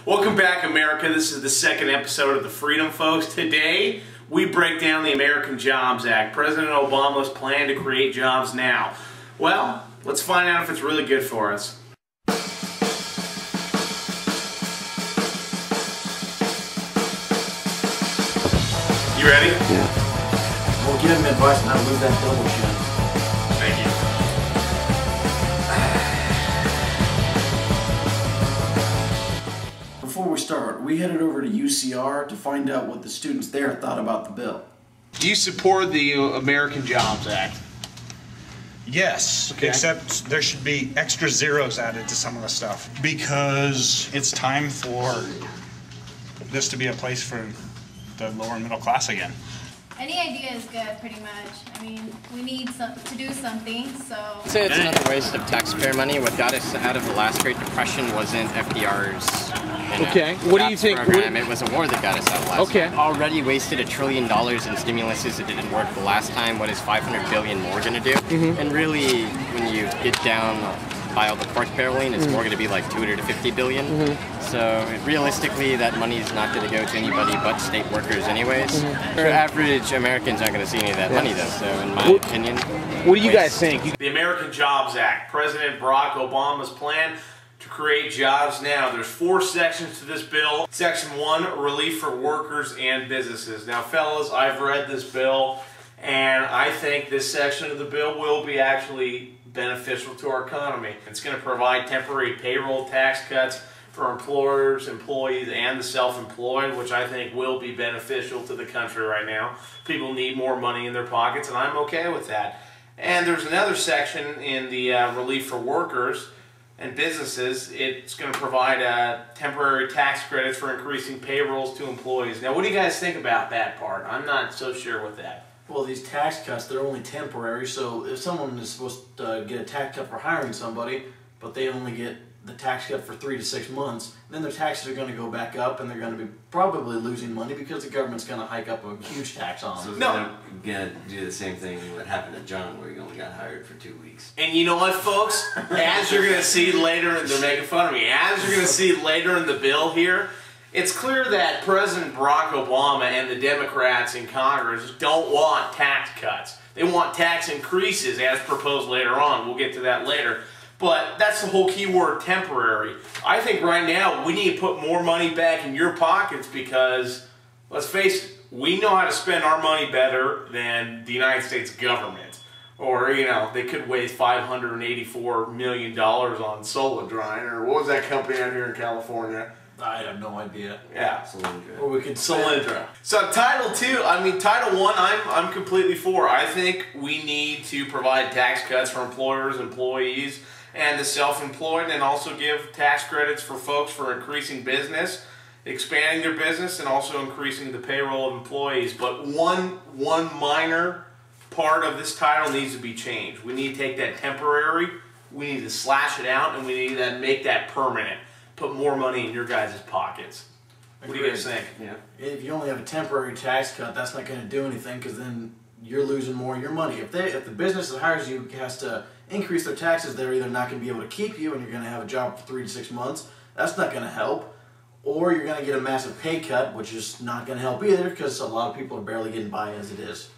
Welcome back, America. This is the second episode of the Freedom Folks. Today, we break down the American Jobs Act, President Obama's plan to create jobs now. Well, let's find out if it's really good for us. You ready? Yeah. We'll give him advice on how to move that double chin. Thank you. Before we start, we headed over to UCR to find out what the students there thought about the bill. Do you support the American Jobs Act? Yes, Okay. except there should be extra zeros added to some of the stuff because it's time for this to be a place for the lower middle class again. Any idea is good, pretty much. I mean, we need to do something, so... I'd say it's another waste of taxpayer money. What got us out of the last Great Depression wasn't FDR's What do you think? program. It was a war that got us out last time. Already wasted $1 trillion in stimuluses. It didn't work the last time. What is $500 billion more going to do? And really, when you get down by all the pork barreling, it's more going to be like $250 billion. So realistically, that money is not going to go to anybody but state workers anyways. So average Americans aren't going to see any of that money though. So in my opinion... What do you guys think? The American Jobs Act, President Barack Obama's plan to create jobs now. There's 4 sections to this bill. Section 1, relief for workers and businesses. Now, fellas, I've read this bill, and I think this section of the bill will be actually beneficial to our economy. It's going to provide temporary payroll tax cuts for employers, employees, and the self-employed, which I think will be beneficial to the country right now. People need more money in their pockets, and I'm okay with that. And there's another section in the relief for workers and businesses. It's going to provide temporary tax credits for increasing payrolls to employees. Now, what do you guys think about that part? I'm not so sure with that. Well, these tax cuts, they're only temporary, so if someone is supposed to get a tax cut for hiring somebody, but they only get the tax cut for 3 to 6 months, then their taxes are going to go back up, and they're going to be probably losing money because the government's going to hike up a huge tax on them. So they're going to do the same thing what happened to John, where he only got hired for 2 weeks. And you know what, folks? As you're going to see later, they're making fun of me, as you're going to see later in the bill here, it's clear that President Barack Obama and the Democrats in Congress don't want tax cuts. They want tax increases as proposed later on. We'll get to that later. But that's the whole key word, temporary. I think right now we need to put more money back in your pockets because, let's face it, we know how to spend our money better than the United States government. Or, you know, they could waste $584 million on Solidrine, or what was that company out here in California? I have no idea. Yeah. Solyndra. Or we could Solyndra. So Title II, Title I, I'm completely for. I think we need to provide tax cuts for employers, employees, and the self-employed, and also give tax credits for folks for increasing business, expanding their business, and also increasing the payroll of employees. But one minor part of this title needs to be changed. We need to take that temporary, we need to slash it out, and we need to make that permanent. Put more money in your guys' pockets. What do you guys think? Yeah. If you only have a temporary tax cut, that's not going to do anything because then you're losing more of your money. If the business that hires you has to increase their taxes, they're either not going to be able to keep you and you're going to have a job for 3 to 6 months. That's not going to help. Or you're going to get a massive pay cut, which is not going to help either because a lot of people are barely getting by as it is.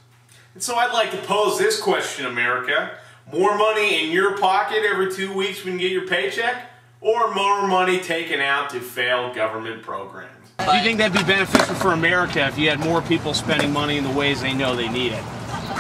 And so I'd like to pose this question, America. More money in your pocket every 2 weeks when you get your paycheck? Or more money taken out to failed government programs? Do you think that'd be beneficial for America if you had more people spending money in the ways they know they need it?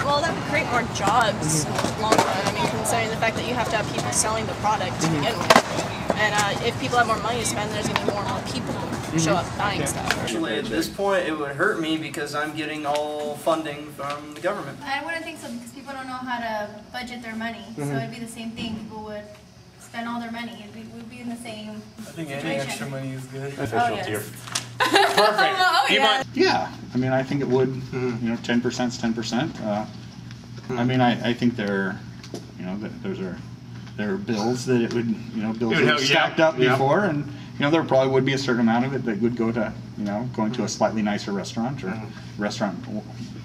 Well, that would create more jobs in the long run. I mean, considering the fact that you have to have people selling the product to begin with. And if people have more money to spend, there's going to be more and more people who show up buying stuff. Actually, at this point, it would hurt me because I'm getting all funding from the government. I wouldn't think so because people don't know how to budget their money. So it'd be the same thing. People would spend all their money. We'd be in the same situation. Any extra money is good. Yes. Perfect. Oh, yeah. Yeah, I mean, I think it would, 10% is 10%. I mean, I think there are bills that it would, bills that have stacked up before, and, there probably would be a certain amount of it that would go to, going to a slightly nicer restaurant or restaurant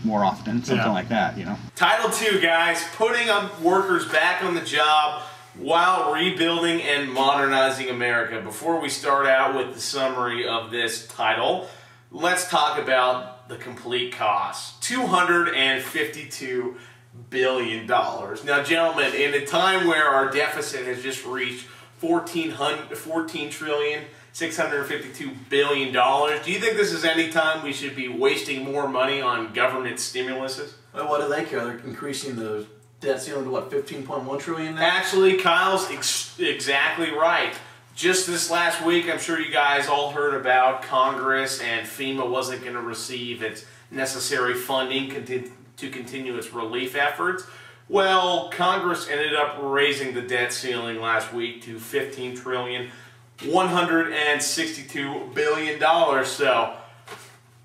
more often, something like that, Title II, guys, putting workers back on the job while rebuilding and modernizing America. Before we start out with the summary of this title, let's talk about the complete cost. $252 billion. Now, gentlemen, in a time where our deficit has just reached $14,652 billion, do you think this is any time we should be wasting more money on government stimuluses? Well, what do they care? They're increasing the debt ceiling to what, 15.1 trillion now? Actually, Kyle's exactly right. Just this last week, I'm sure you guys all heard about Congress and FEMA wasn't going to receive its necessary funding to continue its relief efforts. Well, Congress ended up raising the debt ceiling last week to $15,162 billion. So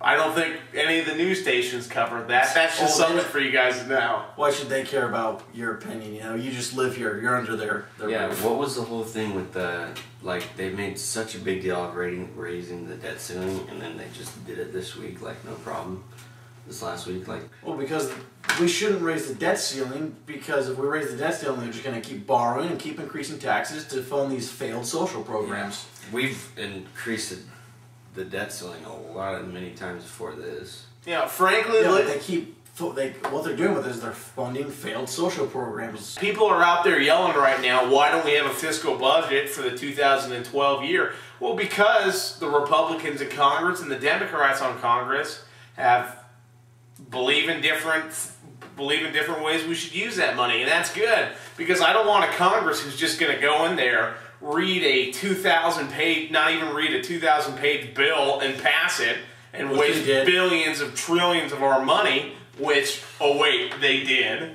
I don't think any of the news stations covered that. That's just something for you guys to know. Why should they care about your opinion? You know, you just live here. You're under their yeah, roof. what was the whole thing with the, like, they made such a big deal of raising the debt ceiling, and then they just did it this week, like, no problem. This last week, like... Well, because we shouldn't raise the debt ceiling, because if we raise the debt ceiling, they're just going to keep borrowing and keep increasing taxes to fund these failed social programs. We've increased the debt ceiling many times before this. Yeah, frankly, what they're doing with it is they're funding failed social programs. People are out there yelling right now, why don't we have a fiscal budget for the 2012 year? Well, because the Republicans in Congress and the Democrats on Congress believe in different ways we should use that money, and that's good, because I don't want a Congress who's just going to go in there, read a 2,000-page, not even read a 2,000-page bill and pass it and waste billions of trillions of our money, which, oh wait, they did.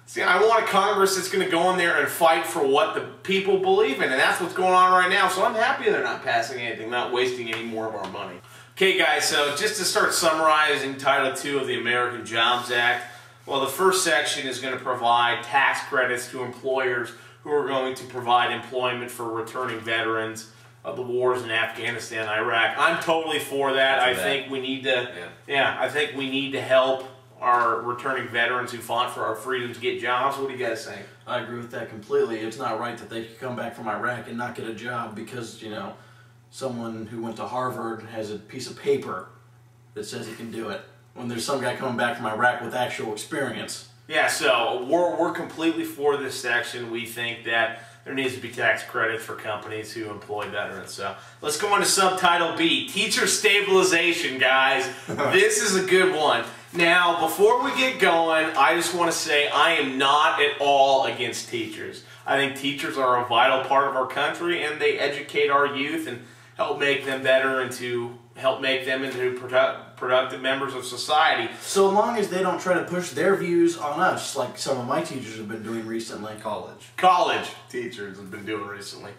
See, I want a Congress that's going to go in there and fight for what the people believe in, and that's what's going on right now, so I'm happy they're not passing anything, not wasting any more of our money. Okay, guys, so just to start summarizing Title II of the American Jobs Act, well, the first section is going to provide tax credits to employers who are going to provide employment for returning veterans of the wars in Afghanistan and Iraq. I'm totally for that. I think we need to, I think we need to help our returning veterans who fought for our freedom to get jobs. What do you guys think? I agree with that completely. It's not right that they could come back from Iraq and not get a job because, you know, someone who went to Harvard has a piece of paper that says he can do it, when there's some guy coming back from Iraq with actual experience. Yeah, so we're completely for this section. We think that there needs to be tax credits for companies who employ veterans. So let's go on to Subtitle B, Teacher Stabilization, guys. This is a good one. Now, before we get going, I just want to say I am not at all against teachers. I think teachers are a vital part of our country, and they educate our youth and help make them better and to help make them into productive members of society. So long as they don't try to push their views on us, like some of my teachers have been doing recently. College teachers have been doing recently.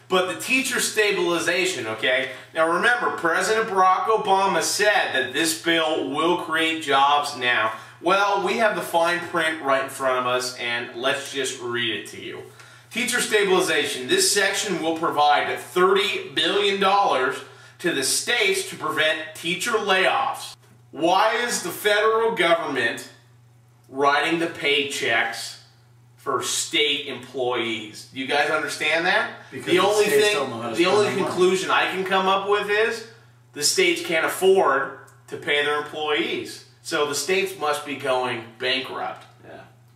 But the teacher stabilization, okay? Now remember, President Barack Obama said that this bill will create jobs now. Well, we have the fine print right in front of us, and let's just read it to you. Teacher stabilization. This section will provide $30 billion to the states to prevent teacher layoffs. Why is the federal government writing the paychecks for state employees? Do you guys understand that? Because the only conclusion I can come up with is the states can't afford to pay their employees. So the states must be going bankrupt.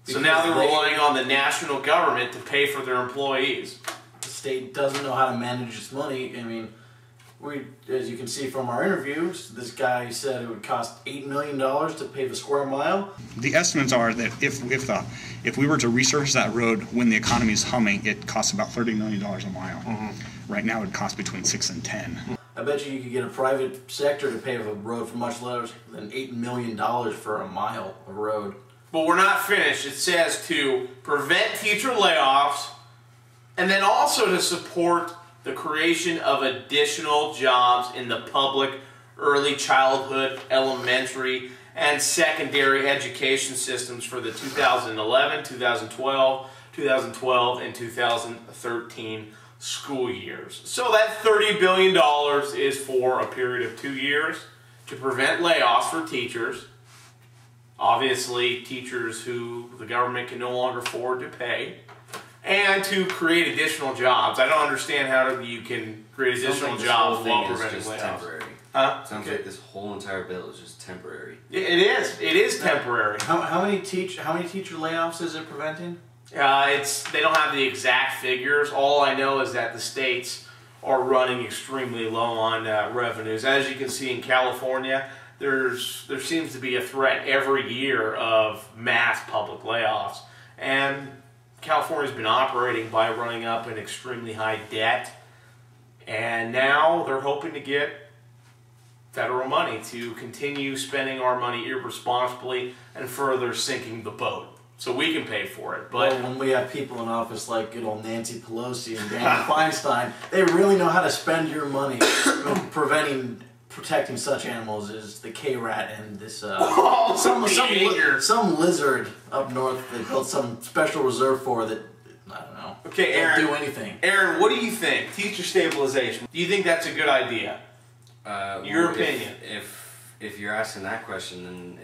So now they're relying on the national government to pay for their employees. The state doesn't know how to manage its money. I mean, as you can see from our interviews, this guy said it would cost $8 million to pave a square mile. The estimates are that if we were to resurface that road when the economy is humming, it costs about $30 million a mile. Right now, it costs between 6 and 10. I bet you could get a private sector to pave a road for much less than $8 million for a mile of road. But we're not finished. It says to prevent teacher layoffs and then also to support the creation of additional jobs in the public early childhood, elementary, and secondary education systems for the 2011, 2012, and 2013 school years. So that $30 billion is for a period of 2 years to prevent layoffs for teachers. Obviously, teachers who the government can no longer afford to pay. and to create additional jobs. I don't understand how you can create additional jobs while preventing layoffs. Temporary. Huh? Sounds like this whole entire bill is just temporary. It is. It is temporary. How many teacher layoffs is it preventing? They don't have the exact figures. All I know is that the states are running extremely low on revenues. As you can see in California, there seems to be a threat every year of mass public layoffs, and California's been operating by running up an extremely high debt, and now they're hoping to get federal money to continue spending our money irresponsibly and further sinking the boat so we can pay for it. But when we have people in office like good old Nancy Pelosi and Dianne Feinstein, they really know how to spend your money. Protecting such animals as the K-rat and this some lizard up north they built some special reserve for that, I don't know. Okay, Aaron, don't do anything. Aaron, what do you think? Teacher stabilization. Do you think that's a good idea? Your opinion. If you're asking that question, then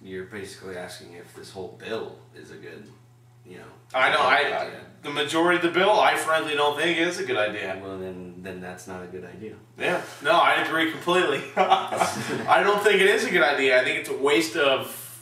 you're basically asking if this whole bill is a good, the majority of the bill, I frankly don't think is a good idea. Well, then that's not a good idea. Yeah, no, I agree completely. I don't think it is a good idea. I think it's a waste of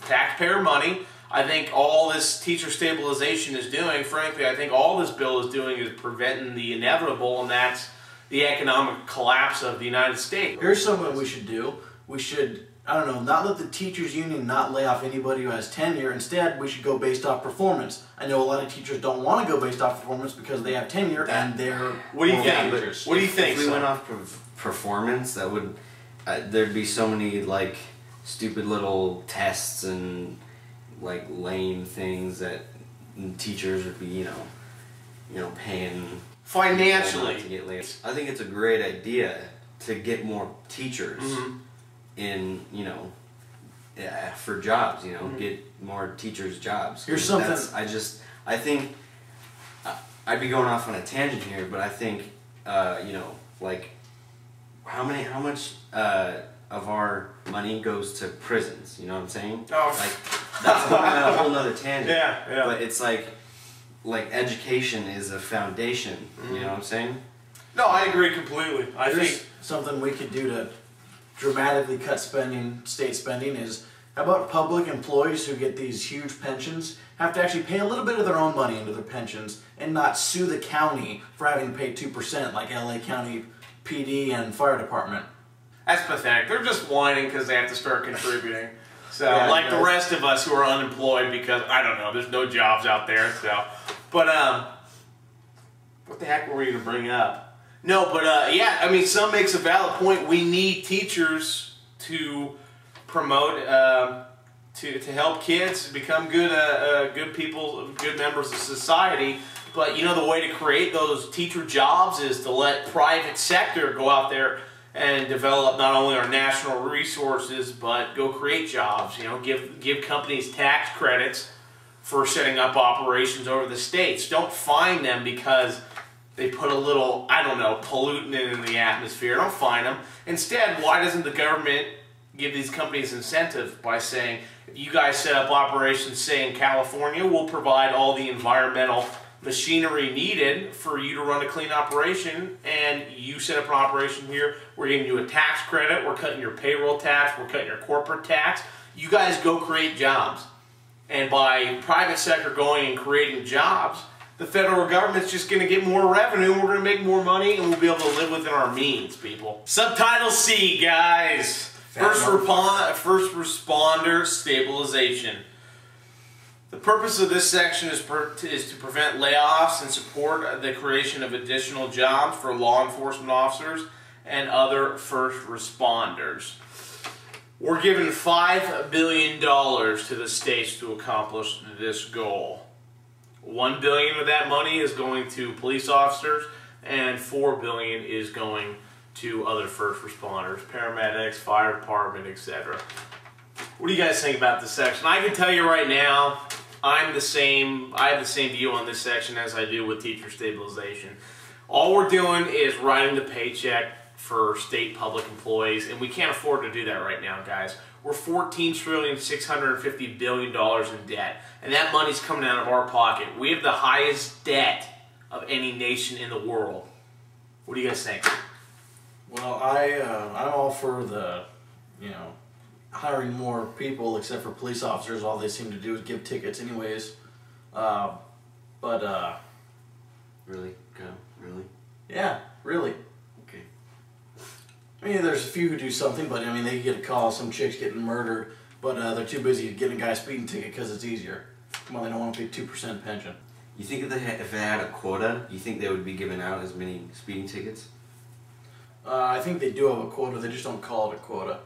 taxpayer money. I think all this teacher stabilization is doing, frankly, I think all this bill is doing is preventing the inevitable, and that's the economic collapse of the United States. Here's something we should do. We should, I don't know, not let the teachers union not lay off anybody who has tenure. Instead, we should go based off performance. I know a lot of teachers don't want to go based off performance because they have tenure and they're What do you think? What do you think? If we went off performance, that would there'd be so many like stupid little tests and like lame things that teachers would be paying financially to get laid. I think it's a great idea to get more teachers in, for jobs, get more teachers jobs. Here's something. I think, I'd be going off on a tangent here, but I think, like, how much of our money goes to prisons? You know what I'm saying? Oh. Like, that's going on a whole nother tangent. Yeah. But it's like education is a foundation. You know what I'm saying? No, I agree completely. I think something we could do to dramatically cut state spending is, how about public employees who get these huge pensions have to actually pay a little bit of their own money into their pensions and not sue the county for having to pay 2% like LA County PD and Fire Department. That's pathetic. They're just whining because they have to start contributing. So, Yeah, like the rest of us who are unemployed because, I don't know, there's no jobs out there. So, but, what the heck were we going to bring up? No, but, yeah, I mean, some makes a valid point. We need teachers to promote, to help kids become good people, good members of society. But, the way to create those teacher jobs is to let private sector go out there and develop not only our national resources, but go create jobs. Give companies tax credits for setting up operations over the states. Don't fine them because they put a little, I don't know, pollutant in the atmosphere. Don't fine them. Instead, why doesn't the government give these companies incentive by saying, if you guys set up operations, say in California, we'll provide all the environmental machinery needed for you to run a clean operation, and you set up an operation here, we're giving you a tax credit, we're cutting your payroll tax, we're cutting your corporate tax. You guys go create jobs. And by private sector going and creating jobs, the federal government's just going to get more revenue, we're going to make more money, and we'll be able to live within our means, people. Subtitle C, guys. First responder stabilization. The purpose of this section is to prevent layoffs and support the creation of additional jobs for law enforcement officers and other first responders. We're giving $5 billion to the states to accomplish this goal. $1 billion of that money is going to police officers, and $4 billion is going to other first responders, paramedics, fire department, etc. What do you guys think about this section? I can tell you right now, I have the same view on this section as I do with teacher stabilization. All we're doing is writing the paycheck for state public employees, and we can't afford to do that right now, guys. We're $14,650 billion in debt, and that money's coming out of our pocket. We have the highest debt of any nation in the world. What do you guys think? Well, I'm all for the, hiring more people, except for police officers. All they seem to do is give tickets anyways. Really? Really? Yeah, really. Okay. I mean, there's a few who do something, but I mean, they get a call, some chick's getting murdered, but they're too busy getting a guy a speeding ticket because it's easier. Come on, they don't want to pay 2% pension. You think if they had a quota, you think they would be giving out as many speeding tickets? I think they do have a quota. They just don't call it a quota.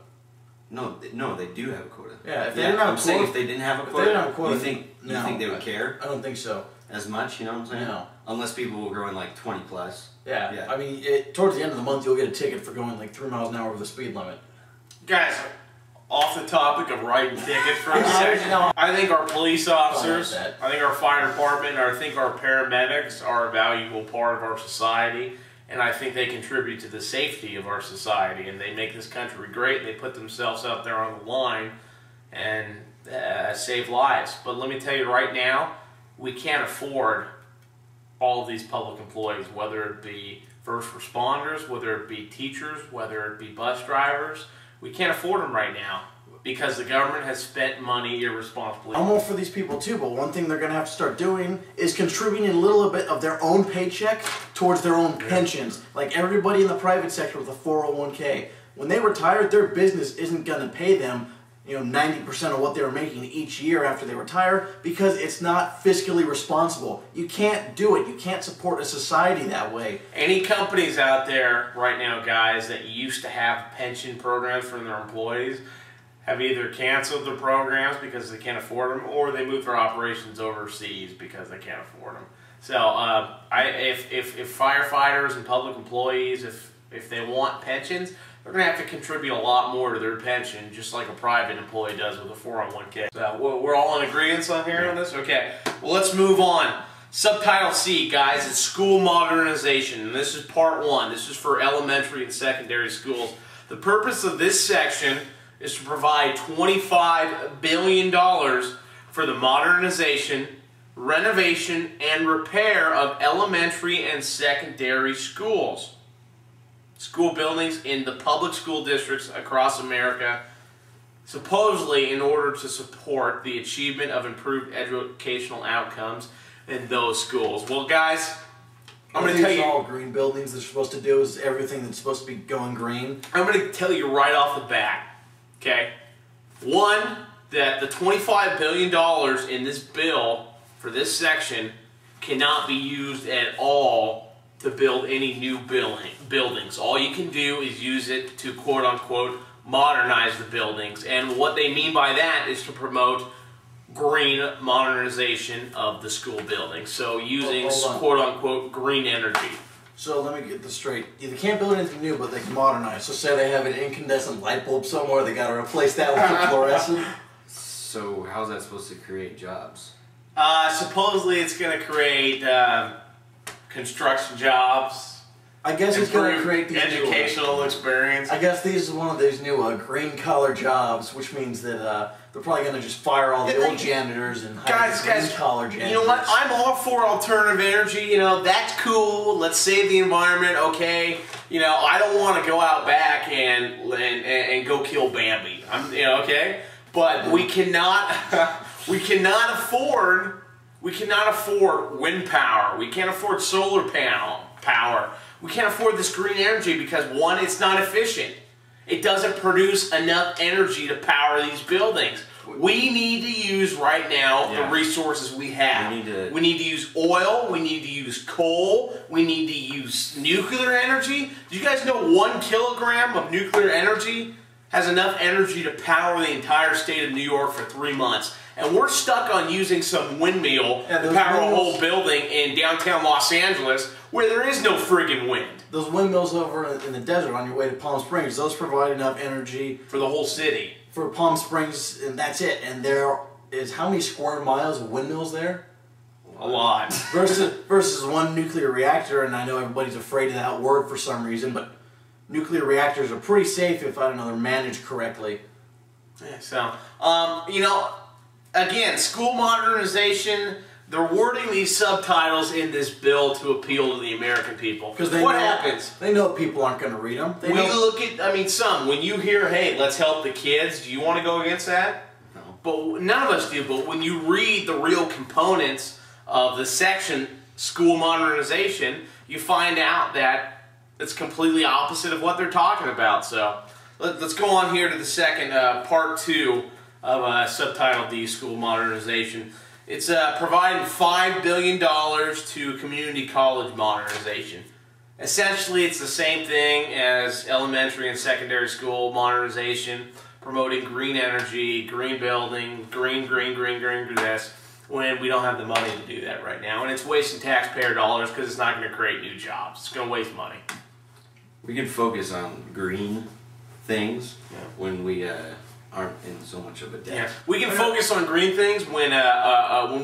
No, they do have a quota. Yeah, if they didn't have a quota, saying if they didn't have a quota, if they didn't have a quota, you think they would care? I don't think so. As much, you know what I'm saying? No. Unless people were going like 20 plus. Yeah. I mean, towards the end of the month, you'll get a ticket for going like 3 miles an hour over the speed limit. Guys, off the topic of writing tickets for a second, I think our police officers, I think our fire department, I think our paramedics are a valuable part of our society, and I think they contribute to the safety of our society, and they make this country great, and they put themselves out there on the line and save lives. But let me tell you right now, we can't afford all of these public employees, whether it be first responders, whether it be teachers, whether it be bus drivers. We can't afford them right now because the government has spent money irresponsibly. I'm all for these people too, but one thing they're going to have to start doing is contributing a little bit of their own paycheck towards their own pensions. Like everybody in the private sector with a 401k. When they retire, their business isn't going to pay them 90% of what they were making each year after they retire because it's not fiscally responsible. You can't do it. You can't support a society that way. Any companies out there right now, guys, that used to have pension programs for their employees have either canceled their programs because they can't afford them, or they moved their operations overseas because they can't afford them. So if firefighters and public employees, if they want pensions, they're going to have to contribute a lot more to their pension, just like a private employee does with a 401k. So we're all in agreement on here on this? Okay, well, let's move on. Subtitle C, guys, it's school modernization, and this is part 1. This is for elementary and secondary schools. The purpose of this section is to provide $25 billion for the modernization, renovation, and repair of elementary and secondary schools. School buildings in the public school districts across America, supposedly in order to support the achievement of improved educational outcomes in those schools. Well, guys, I'm going to tell you, all green buildings they're supposed to do is everything that's supposed to be going green. I'm going to tell you right off the bat, okay? One, that the $25 billion in this bill for this section cannot be used at all to build any new buildings. All you can do is use it to quote-unquote modernize the buildings, and what they mean by that is to promote green modernization of the school buildings. So using quote-unquote green energy. So let me get this straight. They can't build anything new, but they can modernize. So say they have an incandescent light bulb somewhere, they got to replace that with a fluorescent. So how's that supposed to create jobs? Supposedly it's going to create construction jobs. I guess it's going to create these educational experience. I guess these is one of these new green collar jobs, which means that they're probably going to just fire all the old janitors and hire green collar janitors. You know what? I'm all for alternative energy. That's cool. Let's save the environment. Okay. I don't want to go out back and go kill Bambi. Okay. But we cannot afford wind power. We can't afford solar panel power. We can't afford this green energy because, one, it's not efficient. It doesn't produce enough energy to power these buildings. We need to use right now the resources we have. We need to use oil. We need to use coal. We need to use nuclear energy. Do you guys know 1 kilogram of nuclear energy has enough energy to power the entire state of New York for 3 months? And we're stuck on using some windmill to power a whole building in downtown Los Angeles where there is no friggin' wind. Those windmills over in the desert on your way to Palm Springs, those provide enough energy for the whole city. For Palm Springs, and that's it. And there is how many square miles of windmills there? A lot. Versus 1 nuclear reactor, and I know everybody's afraid of that word for some reason, but nuclear reactors are pretty safe if, I don't know, they're managed correctly. Yeah, so, you know, again, school modernization, they're wording these subtitles in this bill to appeal to the American people. Because what happens? They know people aren't going to read them. We look at, I mean, when you hear, hey, let's help the kids, do you want to go against that? No. But none of us do, but when you read the real components of the section, school modernization, you find out that it's completely opposite of what they're talking about. So let's go on here to the second, part 2 of subtitle D, school modernization. It's providing $5 billion to community college modernization. Essentially, it's the same thing as elementary and secondary school modernization, promoting green energy, green building, green this, when we don't have the money to do that right now. And it's wasting taxpayer dollars because it's not going to create new jobs. It's going to waste money. We can focus on green things when we aren't in so much of a debt. Yeah. We can focus on green things when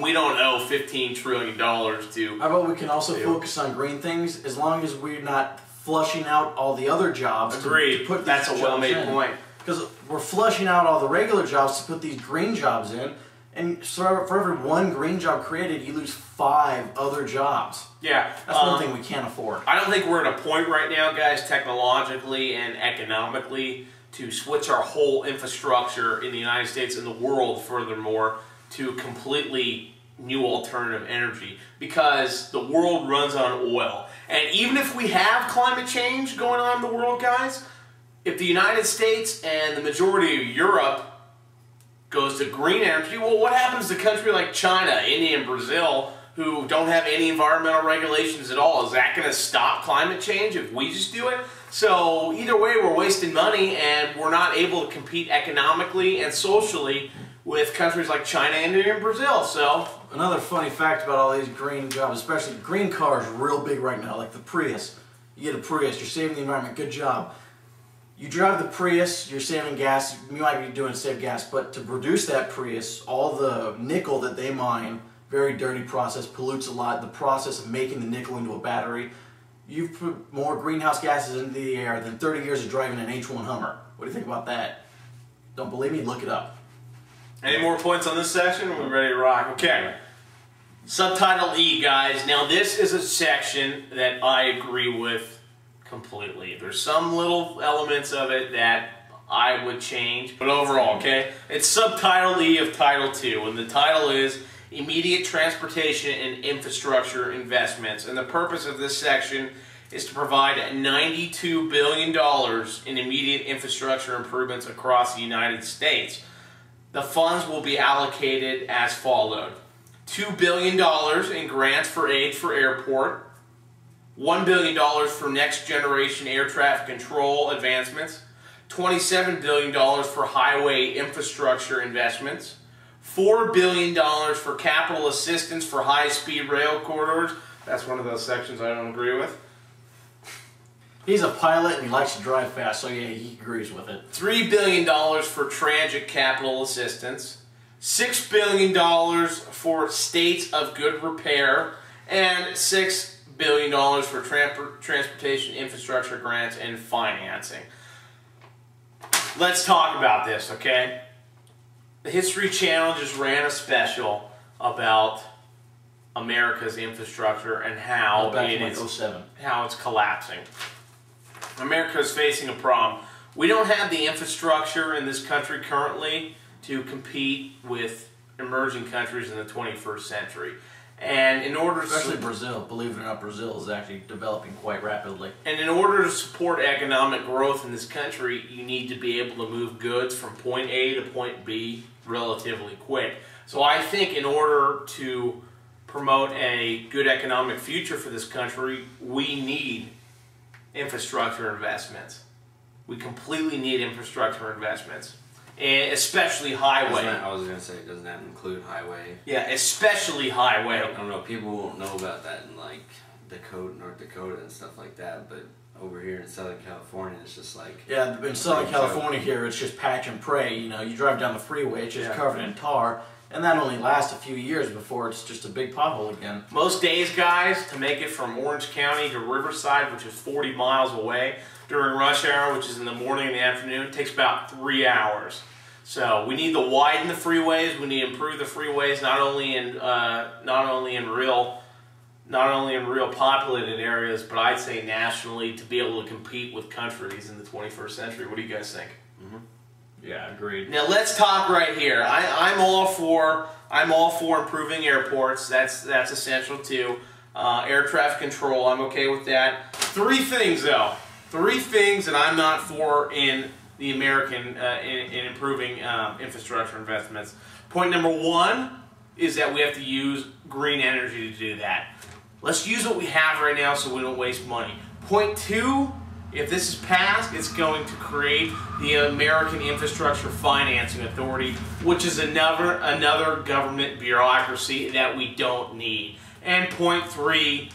we don't owe $15 trillion to... How about we can also focus on green things as long as we're not flushing out all the other jobs. Agreed. To put That's a well-made point. Because we're flushing out all the regular jobs to put these green jobs in, and so for every one green job created, you lose 5 other jobs. Yeah. That's one thing we can't afford. I don't think we're at a point right now, guys, technologically and economically, to switch our whole infrastructure in the United States and the world, furthermore, to completely new alternative energy, because the world runs on oil. And even if we have climate change going on in the world, guys, if the United States and the majority of Europe goes to green energy, well, what happens to a country like China, India, and Brazil, who don't have any environmental regulations at all? Is that going to stop climate change if we just do it? So either way, we're wasting money, and we're not able to compete economically and socially with countries like China, India, and Brazil. So another funny fact about all these green jobs, especially green cars, real big right now, like the Prius. You get a Prius, you're saving the environment, good job. You drive the Prius, you're saving gas, you might be doing save gas, but to produce that Prius, all the nickel that they mine, very dirty process, pollutes a lot. The process of making the nickel into a battery, you've put more greenhouse gases into the air than 30 years of driving an H1 Hummer. What do you think about that? Don't believe me? Look it up. any more points on this section? We're ready to rock. Okay. Subtitle E, guys. Now this is a section that I agree with completely. There's some little elements of it that I would change, but overall, okay? It's Subtitle E of Title II, and the title is Immediate Transportation and Infrastructure Investments. And the purpose of this section is to provide $92 billion in immediate infrastructure improvements across the United States. The funds will be allocated as followed. $2 billion in grants for aid for airport, $1 billion for next generation air traffic control advancements, $27 billion for highway infrastructure investments, $4 billion for capital assistance for high-speed rail corridors. That's one of those sections I don't agree with. He's a pilot and he likes to drive fast, so yeah, he agrees with it. $3 billion for transit capital assistance, $6 billion for states of good repair, and $6 billion for transportation infrastructure grants and financing. Let's talk about this, okay? The History Channel just ran a special about America's infrastructure and how how it's collapsing. America is facing a problem. We don't have the infrastructure in this country currently to compete with emerging countries in the 21st century. And in order especially Brazil, believe it or not, Brazil is actually developing quite rapidly. And in order to support economic growth in this country, you need to be able to move goods from point A to point B relatively quick. So I think in order to promote a good economic future for this country, we need infrastructure investments. We completely need infrastructure investments. And especially highway. I was going to say, doesn't that include highway? Yeah, especially highway. I don't know, people won't know about that in like Dakota, North Dakota and stuff like that, but over here in Southern California, it's just like... Yeah, in Southern California here, it's just patch and pray. You know, you drive down the freeway, it's just covered in tar, and that only lasts a few years before it's just a big pothole again. Most days, guys, to make it from Orange County to Riverside, which is 40 miles away, during rush hour, which is in the morning and the afternoon. It takes about 3 hours. So we need to widen the freeways. We need to improve the freeways, not only in real populated areas, but I'd say nationally, to be able to compete with countries in the 21st century. What do you guys think? Yeah, agreed. Now let's talk right here. I'm all for improving airports. That's essential too. Air traffic control, I'm okay with that. 3 things though. 3 things that I'm not for in the American in improving infrastructure investments. Point number 1 is that we have to use green energy to do that. Let's use what we have right now so we don't waste money. Point 2, if this is passed, it's going to create the American Infrastructure Financing Authority, which is another government bureaucracy that we don't need. And point 3,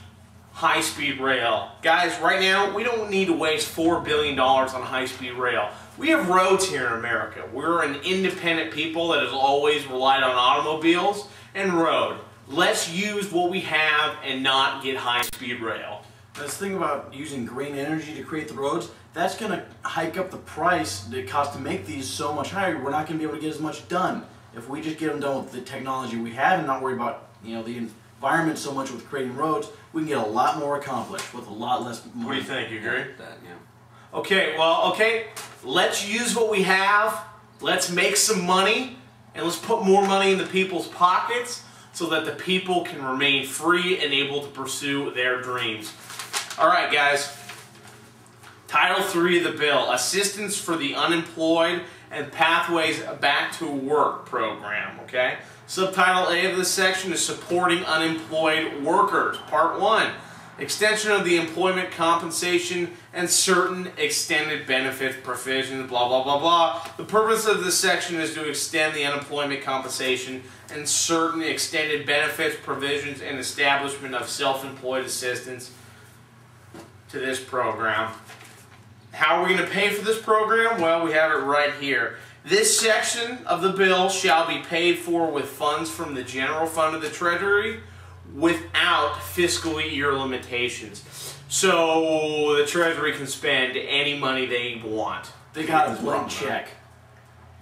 high-speed rail. Guys, right now, we don't need to waste $4 billion on high-speed rail. We have roads here in America. We're an independent people that has always relied on automobiles and road. Let's use what we have and not get high-speed rail. Let's think about using green energy to create the roads. That's going to hike up the price that it costs to make these so much higher. We're not going to be able to get as much done. If we just get them done with the technology we have and not worry about, you know, the environment so much with creating roads, we can get a lot more accomplished with a lot less money. What do you think? You agree? Yeah. Okay, well, okay. Let's use what we have. Let's make some money. And let's put more money in the people's pockets so that the people can remain free and able to pursue their dreams. All right, guys. Title 3 of the bill, Assistance for the Unemployed and Pathways Back to Work Program, okay? Subtitle A of this section is Supporting Unemployed Workers. Part 1, Extension of the Employment Compensation and Certain Extended Benefits Provisions, blah, blah, blah, blah. The purpose of this section is to extend the unemployment compensation and certain extended benefits provisions and establishment of self-employed assistance to this program. How are we going to pay for this program? Well, we have it right here. This section of the bill shall be paid for with funds from the general fund of the Treasury without fiscal year limitations. So the Treasury can spend any money they want. They got a blank check.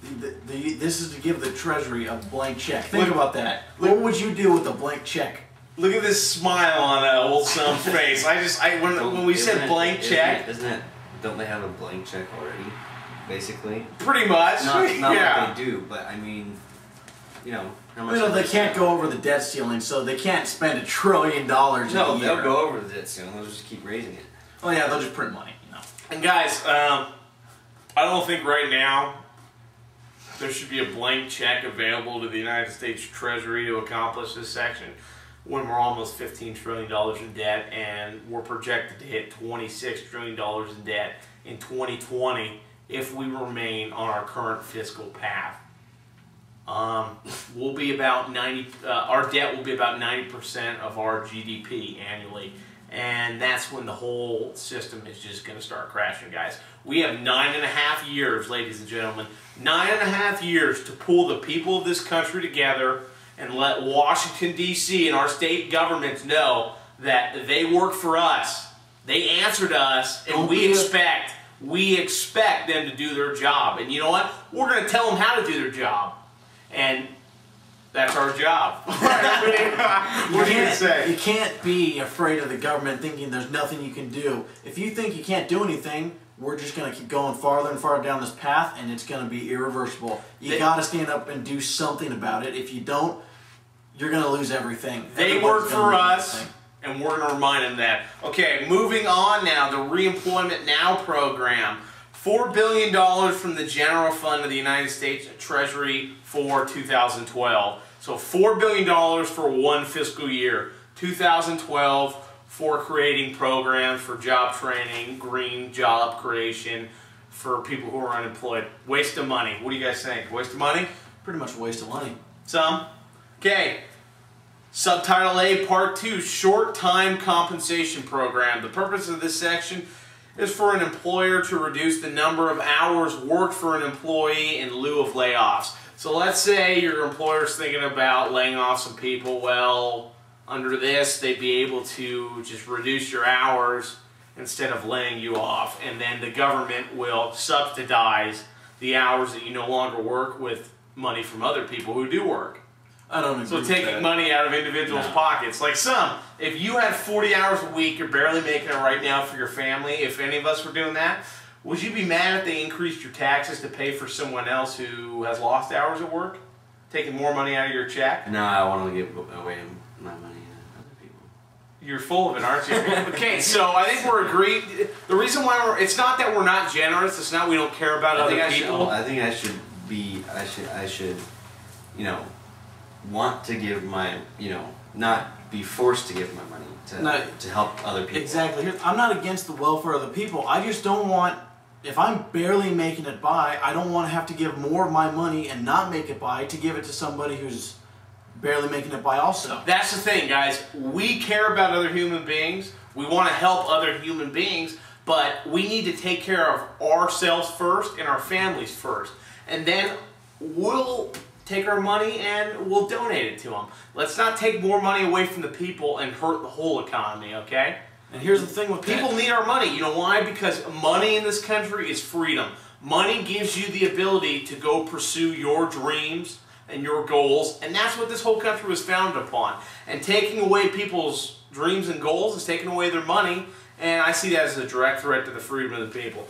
This is to give the Treasury a blank check. Think about that. What would you do with a blank check? Look at this smile on old Sam's face. When we said blank check, don't they have a blank check already? Basically, pretty much. Not yeah. what they do, but I mean, you know, how much? You know, they can't go over the debt ceiling, so they can't spend $1 trillion No, in a year. they'll go over the debt ceiling. They'll just keep raising it. Oh yeah, they'll just print money. You know. And guys, I don't think right now there should be a blank check available to the United States Treasury to accomplish this section when we're almost $15 trillion in debt and we're projected to hit $26 trillion in debt in 2020 if we remain on our current fiscal path. We'll be about our debt will be about 90% of our GDP annually. And that's when the whole system is just going to start crashing, guys. We have 9.5 years, ladies and gentlemen, 9.5 years to pull the people of this country together and let Washington, D.C. and our state governments know that they work for us. They answer to us, and we expect them to do their job. And you know what? We're going to tell them how to do their job. And that's our job. What are you going to say? You can't be afraid of the government thinking there's nothing you can do. If you think you can't do anything, we're just going to keep going farther and farther down this path, and it's going to be irreversible. You got to stand up and do something about it. If you don't, you're going to lose everything. They work for us, and we're going to remind them that. Okay, moving on now, the Reemployment Now program. $4 billion from the general fund of the United States Treasury for 2012. So $4 billion for one fiscal year. 2012 for creating programs for job training, green job creation for people who are unemployed. Waste of money. What do you guys think? Waste of money? Pretty much a waste of money. Some? Okay. Subtitle A, Part 2, Short Time Compensation Program. The purpose of this section is for an employer to reduce the number of hours worked for an employee in lieu of layoffs. So let's say your employer's thinking about laying off some people. Well, under this, they'd be able to just reduce your hours instead of laying you off, and then the government will subsidize the hours that you no longer work with money from other people who do work. I don't agree. So taking money out of individuals' pockets. Like if you had 40 hours a week, you're barely making it right now for your family. If any of us were doing that, would you be mad if they increased your taxes to pay for someone else who has lost hours at work? Taking more money out of your check? No, I want to give away my money to other people. You're full of it, aren't you? Okay, so I think we're agreed. The reason why it's not that we're not generous. It's not we don't care about other people. I think I should be. I should, you know, want to give my, you know, not be forced to give my money to help other people. Exactly. I'm not against the welfare of the people. I just don't want, if I'm barely making it by, I don't want to have to give more of my money and not make it by to give it to somebody who's barely making it by also. That's the thing, guys. We care about other human beings. We want to help other human beings, but we need to take care of ourselves first and our families first. And then we'll take our money and we'll donate it to them. Let's not take more money away from the people and hurt the whole economy, okay? And here's the thing with people need our money. You know why? Because money in this country is freedom. Money gives you the ability to go pursue your dreams and your goals, and that's what this whole country was founded upon. And taking away people's dreams and goals is taking away their money, and I see that as a direct threat to the freedom of the people.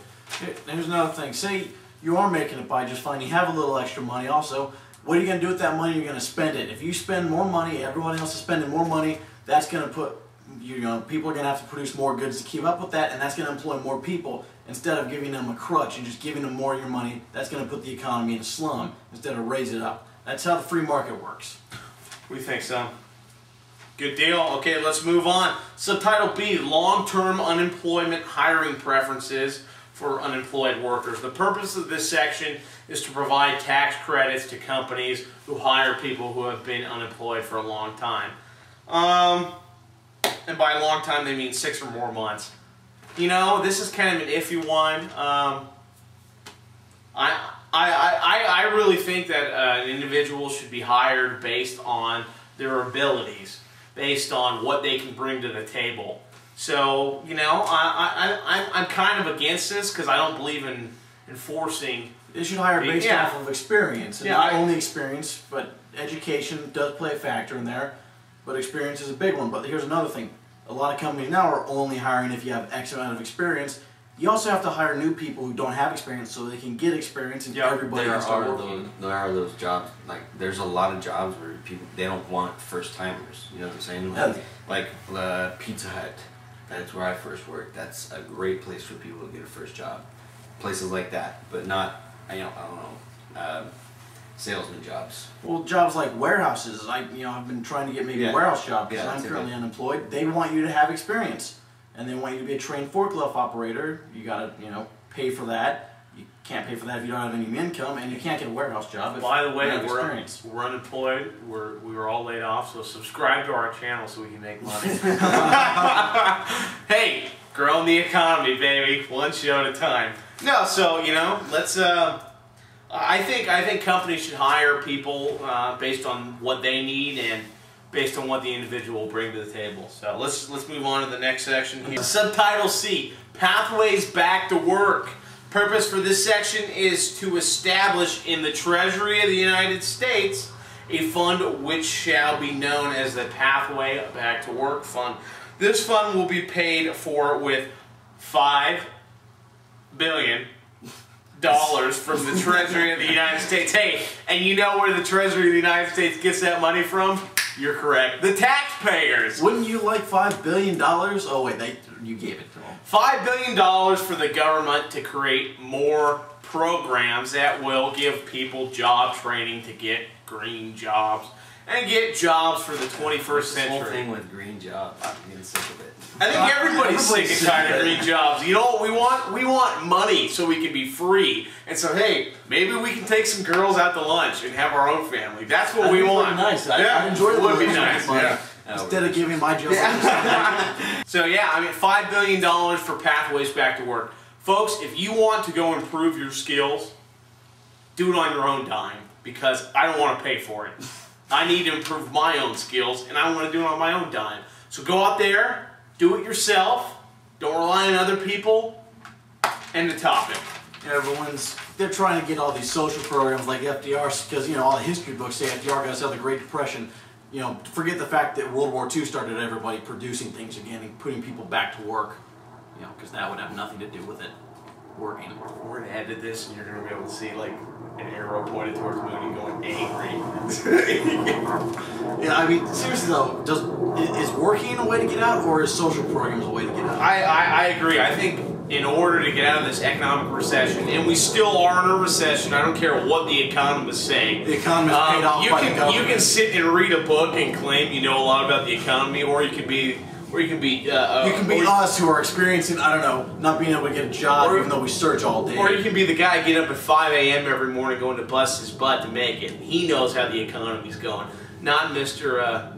Here's another thing. Say you are making it by just fine. You have a little extra money also. What are you going to do with that money? You're going to spend it. If you spend more money, everyone else is spending more money, that's going to put, you know, people are going to have to produce more goods to keep up with that, and that's going to employ more people. Instead of giving them a crutch and just giving them more of your money, that's going to put the economy in a slum instead of raise it up. That's how the free market works. We think so. Good deal. Okay, let's move on. Subtitle B, long-term unemployment hiring preferences for unemployed workers. The purpose of this section is to provide tax credits to companies who hire people who have been unemployed for a long time. And by a long time, they mean 6 or more months. You know, this is kind of an iffy one. I really think that an individual should be hired based on their abilities, based on what they can bring to the table. So, you know, I'm kind of against this because I don't believe in enforcing. They should hire based off of experience, and not only experience, but education does play a factor in there. But experience is a big one. But here's another thing: a lot of companies now are only hiring if you have X amount of experience. You also have to hire new people who don't have experience so they can get experience, and everybody can start working. There are those jobs. Like, there's a lot of jobs where people, they don't want first timers. You know what I'm saying? Like Pizza Hut. That's where I first worked. That's a great place for people to get a first job. Places like that, but not, I don't know, salesman jobs. Well, jobs like warehouses. I've been trying to get maybe a warehouse job because I'm currently unemployed. They want you to have experience, and they want you to be a trained forklift operator. You gotta, pay for that. You can't pay for that if you don't have any income, and you can't get a warehouse job if By the way, you have we're experience. unemployed. We were all laid off, so subscribe to our channel so we can make money. Hey, growing the economy, baby, one show at a time. No, so let's. I think companies should hire people based on what they need and based on what the individual will bring to the table. So let's move on to the next section here. Subtitle C: Pathways Back to Work. Purpose for this section is to establish in the Treasury of the United States a fund which shall be known as the Pathway Back to Work Fund. This fund will be paid for with $5 billion from the Treasury of the United States. Hey, and you know where the Treasury of the United States gets that money from? You're correct. The taxpayers. Wouldn't you like $5 billion? Oh wait, you gave it to them. $5 billion for the government to create more programs that will give people job training to get green jobs and get jobs for the 21st century. The whole thing with green jobs, I'm getting sick of it. I think everybody's sick and tired of green jobs. You know what we want? We want money so we can be free. And so, hey, maybe we can take some girls out to lunch and have our own family. That's what we want. Nice. I enjoy the would be nice. Yeah. Instead of giving my job. So yeah, $5 billion for Pathways Back to Work. Folks, if you want to go improve your skills, do it on your own dime because I don't want to pay for it. I need to improve my own skills and I want to do it on my own dime. So go out there, do it yourself. Don't rely on other people. End the topic. They're trying to get all these social programs like FDR, because, you know, all the history books say FDR got us out of the Great Depression. You know, forget the fact that World War II started everybody producing things again and putting people back to work. You know, because that would have nothing to do with it working. We're going to edit this and you're going to be able to see, like, an arrow pointed towards Mooney going angry. Yeah, I mean, seriously though, is working a way to get out, or is social programs a way to get out? I agree. I think in order to get out of this economic recession, and we still are in a recession, I don't care what the economists say. The economists paid off by the government. You can sit and read a book and claim you know a lot about the economy, or you can be us who are experiencing, I don't know, not being able to get a job even though we search all day. Or you can be the guy get up at 5 a.m. every morning going to bust his butt to make it. He knows how the economy's going. Not Mr.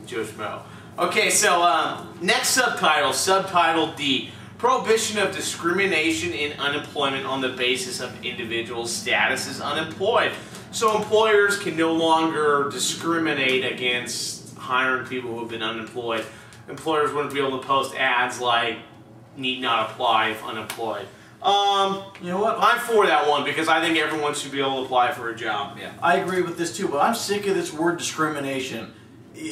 Joe Schmo. Okay, so next subtitle D. Prohibition of discrimination in unemployment on the basis of individual status as unemployed. So employers can no longer discriminate against hiring people who have been unemployed. Employers wouldn't be able to post ads like need not apply if unemployed. You know what? I'm for that one because I think everyone should be able to apply for a job. Yeah. I agree with this too, but I'm sick of this word discrimination.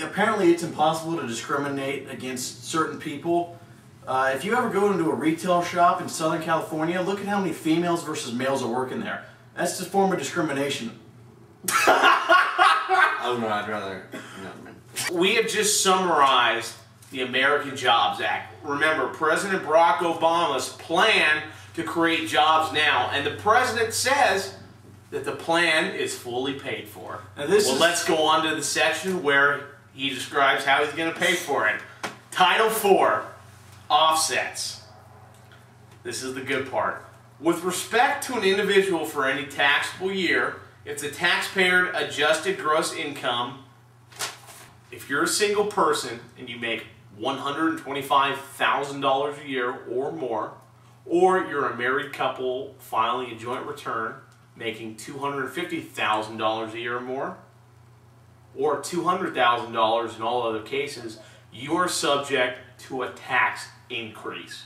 Apparently it's impossible to discriminate against certain people. If you ever go into a retail shop in Southern California, look at how many females versus males are working there. That's a form of discrimination. Oh no, I'd rather... No. We have just summarized the American Jobs Act. Remember, President Barack Obama's plan to create jobs now, and the president says that the plan is fully paid for. Now let's go on to the section where he describes how he's going to pay for it. Title 4, Offsets. This is the good part. With respect to an individual for any taxable year, if the taxpayer adjusted gross income, if you're a single person and you make $125,000 a year or more, or you're a married couple filing a joint return making $250,000 a year or more, or $200,000 in all other cases, you are subject to a tax increase.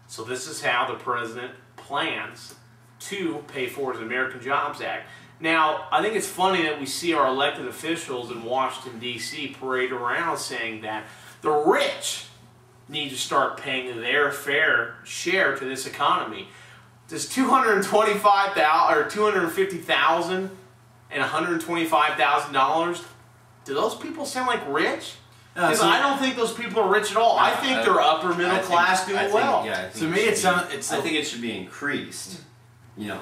So this is how the president plans to pay for his American Jobs Act. Now, I think it's funny that we see our elected officials in Washington, D.C. parade around saying that the rich need to start paying their fair share to this economy. Does $225,000 or $250,000 and $125,000, do those people sound like rich? Because I don't think those people are rich at all. I think they're upper middle class doing well. Yeah, to me, I think it should be increased. You know,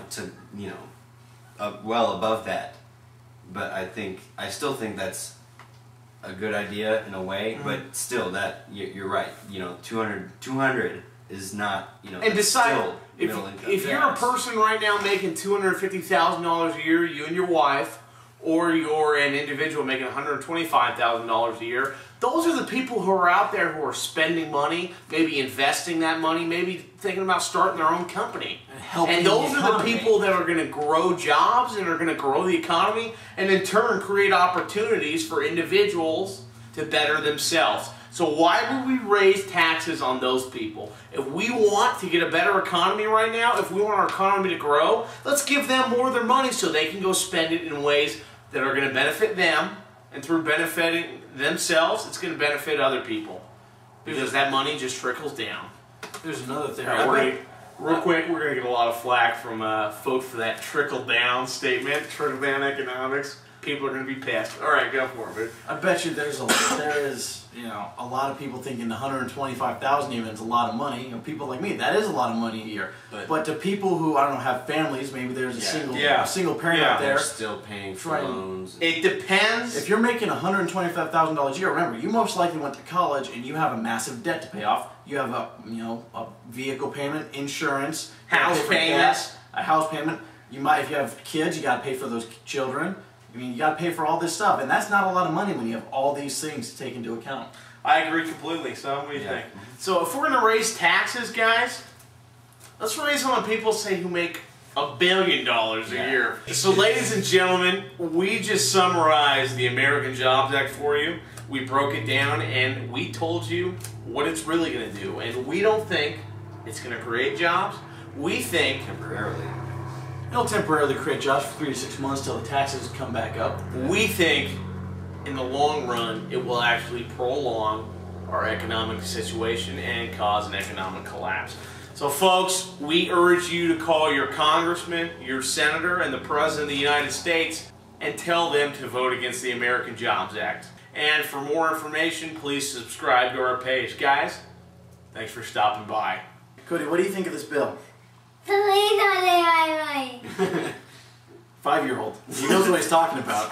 well above that. But I still think that's a good idea in a way. But still, that you're right. You know, 200 is not. You know, and decide still middle income. If you're a person right now making $250,000 a year, you and your wife, or you're an individual making $125,000 a year, those are the people who are out there who are spending money, maybe investing that money, maybe thinking about starting their own company. And those are the people that are going to grow jobs and are going to grow the economy and in turn create opportunities for individuals to better themselves. So why would we raise taxes on those people? If we want to get a better economy right now, if we want our economy to grow, let's give them more of their money so they can go spend it in ways that are going to benefit them, and through benefiting themselves, it's going to benefit other people. Because that money just trickles down. There's another thing. Real quick, we're going to get a lot of flack from folks for that trickle-down statement, trickle-down economics. People are going to be pissed. All right, go for it, dude. I bet you there is a lot of people thinking $125,000 even is a lot of money. You know, people like me, that is a lot of money a year. But to people who I don't know have families, maybe there's a single parent out there. They're still paying for loans. It depends. If you're making $125,000 a year, remember you most likely went to college and you have a massive debt to pay off. You have a vehicle payment, insurance, house payments, a house payment. You might, if you have kids, you got to pay for those children. I mean, you got to pay for all this stuff, and that's not a lot of money when you have all these things to take into account. I agree completely. So, what do you think? So, if we're going to raise taxes, guys, let's raise them on people, say, who make $1 billion a year. So, ladies and gentlemen, we just summarized the American Jobs Act for you. We broke it down and we told you what it's really going to do. And we don't think it's going to create jobs. We think temporarily. It'll temporarily create jobs for 3 to 6 months till the taxes come back up. We think in the long run it will actually prolong our economic situation and cause an economic collapse. So folks, we urge you to call your congressman, your senator, and the president of the United States and tell them to vote against the American Jobs Act. And for more information, please subscribe to our page. Guys, thanks for stopping by. Cody, what do you think of this bill? 5-year-old. He knows what he's talking about.